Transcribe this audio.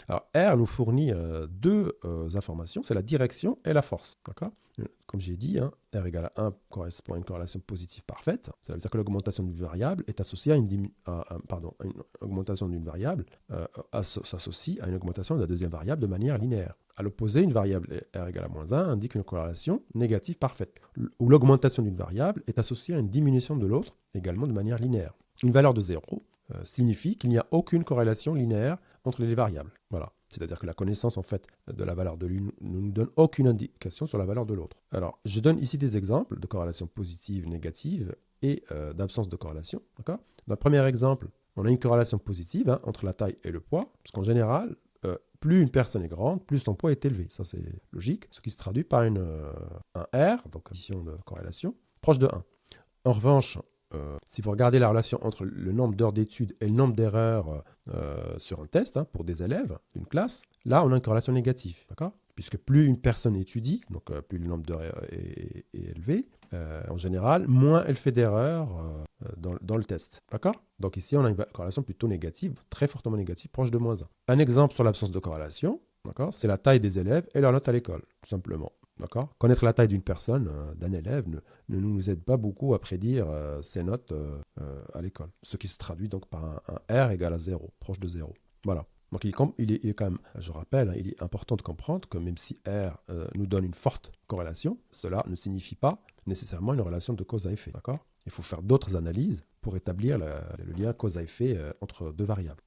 Alors, R nous fournit deux informations, c'est la direction et la force. D'accord? Comme j'ai dit, hein, R égale à 1 correspond à une corrélation positive parfaite. Ça veut dire que l'augmentation d'une variable est associée à une augmentation d'une variable s'associe à une augmentation de la deuxième variable de manière linéaire. À l'opposé, une variable R égale à moins 1 indique une corrélation négative parfaite, où l'augmentation d'une variable est associée à une diminution de l'autre, également de manière linéaire. Une valeur de 0 signifie qu'il n'y a aucune corrélation linéaire entre les variables. Voilà. C'est-à-dire que la connaissance en fait de la valeur de l'une ne nous donne aucune indication sur la valeur de l'autre. Alors, je donne ici des exemples de corrélation positive, négative et d'absence de corrélation. Dans le premier exemple, on a une corrélation positive entre la taille et le poids, parce qu'en général, plus une personne est grande, plus son poids est élevé. Ça, c'est logique, ce qui se traduit par un R, donc condition de corrélation, proche de 1. En revanche, si vous regardez la relation entre le nombre d'heures d'études et le nombre d'erreurs sur un test pour des élèves d'une classe, là, on a une corrélation négative, d'accord? Puisque plus une personne étudie, donc plus le nombre d'heures est élevé, en général, moins elle fait d'erreurs dans le test, d'accord? Donc ici, on a une corrélation plutôt négative, très fortement négative, proche de moins 1. Un exemple sur l'absence de corrélation, d'accord? C'est la taille des élèves et leur note à l'école, tout simplement. D'accord? Connaître la taille d'une personne, d'un élève, ne nous aide pas beaucoup à prédire ses notes à l'école. Ce qui se traduit donc par un R égal à 0, proche de 0. Voilà. Donc il est quand même, je rappelle, il est important de comprendre que même si R nous donne une forte corrélation, cela ne signifie pas nécessairement une relation de cause à effet. D'accord? Il faut faire d'autres analyses pour établir le lien cause à effet entre deux variables.